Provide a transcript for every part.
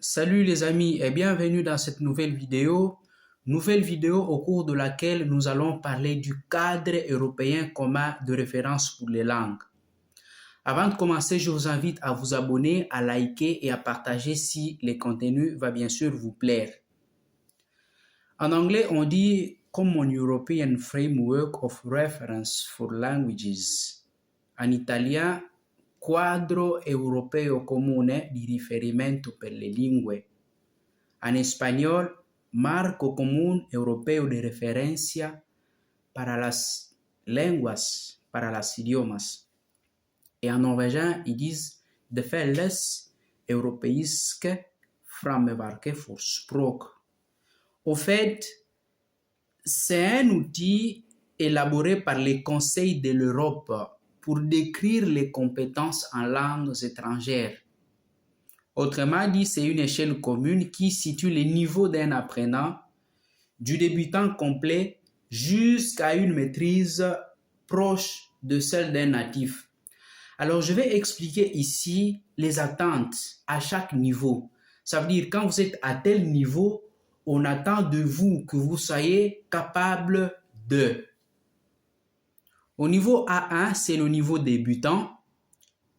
Salut les amis et bienvenue dans cette nouvelle vidéo au cours de laquelle nous allons parler du cadre européen commun de référence pour les langues. Avant de commencer, je vous invite à vous abonner, à liker et à partager si le contenu va bien sûr vous plaire. En anglais, on dit Common European Framework of Reference for Languages. En italien, Quadro Europeo Comune di Riferimento per le Lingue. En espagnol, Marco Común Europeo de Referencia para las Lenguas, para las Idiomas. Et en norvégien, ils disent De felles europeiske frameverket for språk. Au fait, c'est un outil élaboré par les conseils de l'Europe pour décrire les compétences en langues étrangères. Autrement dit, c'est une échelle commune qui situe les niveaux d'un apprenant, du débutant complet jusqu'à une maîtrise proche de celle d'un natif. Alors, je vais expliquer ici les attentes à chaque niveau. Ça veut dire quand vous êtes à tel niveau, on attend de vous que vous soyez capable de. Au niveau A1, c'est le niveau débutant.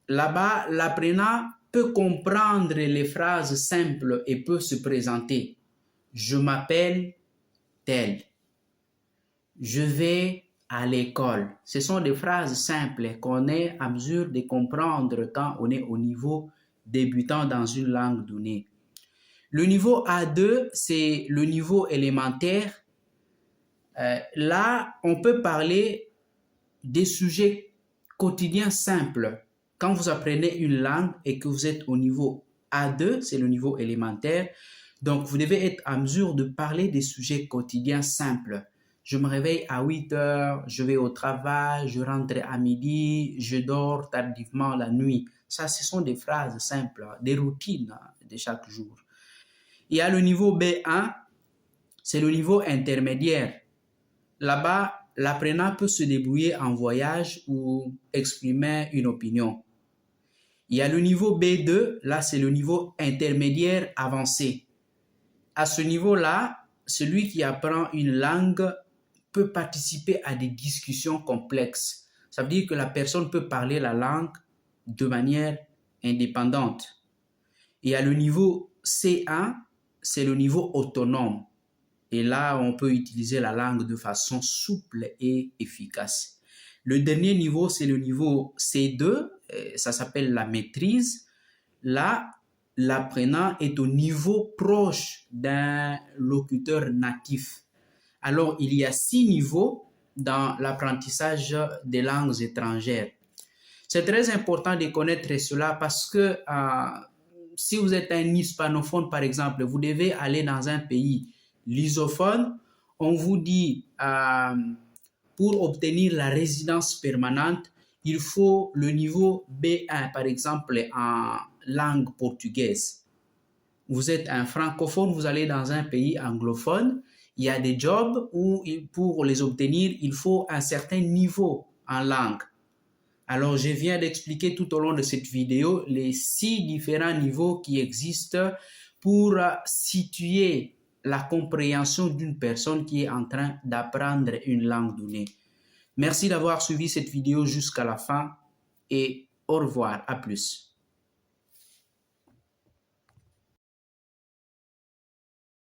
Là-bas, l'apprenant peut comprendre les phrases simples et peut se présenter. Je m'appelle tel. Je vais à l'école. Ce sont des phrases simples qu'on est à mesure de comprendre quand on est au niveau débutant dans une langue donnée. Le niveau A2, c'est le niveau élémentaire. Là, on peut parler des sujets quotidiens simples. Quand vous apprenez une langue et que vous êtes au niveau A2, c'est le niveau élémentaire, donc vous devez être à mesure de parler des sujets quotidiens simples. Je me réveille à 8 heures, je vais au travail, je rentre à midi, je dors tardivement la nuit. Ça, ce sont des phrases simples, des routines de chaque jour. Il y a le niveau B1, c'est le niveau intermédiaire. Là-bas, l'apprenant peut se débrouiller en voyage ou exprimer une opinion. Il y a le niveau B2, là c'est le niveau intermédiaire avancé. À ce niveau-là, celui qui apprend une langue peut participer à des discussions complexes. Ça veut dire que la personne peut parler la langue de manière indépendante. Il y a le niveau C1, c'est le niveau autonome. Et là, on peut utiliser la langue de façon souple et efficace. Le dernier niveau, c'est le niveau C2, ça s'appelle la maîtrise. Là, l'apprenant est au niveau proche d'un locuteur natif. Alors, il y a 6 niveaux dans l'apprentissage des langues étrangères. C'est très important de connaître cela parce que si vous êtes un hispanophone, par exemple, vous devez aller dans un pays lusophone, on vous dit pour obtenir la résidence permanente, il faut le niveau B1, par exemple, en langue portugaise. Vous êtes un francophone, vous allez dans un pays anglophone, il y a des jobs où pour les obtenir, il faut un certain niveau en langue. Alors, je viens d'expliquer tout au long de cette vidéo les 6 différents niveaux qui existent pour situer la compréhension d'une personne qui est en train d'apprendre une langue donnée. Merci d'avoir suivi cette vidéo jusqu'à la fin et au revoir, à plus.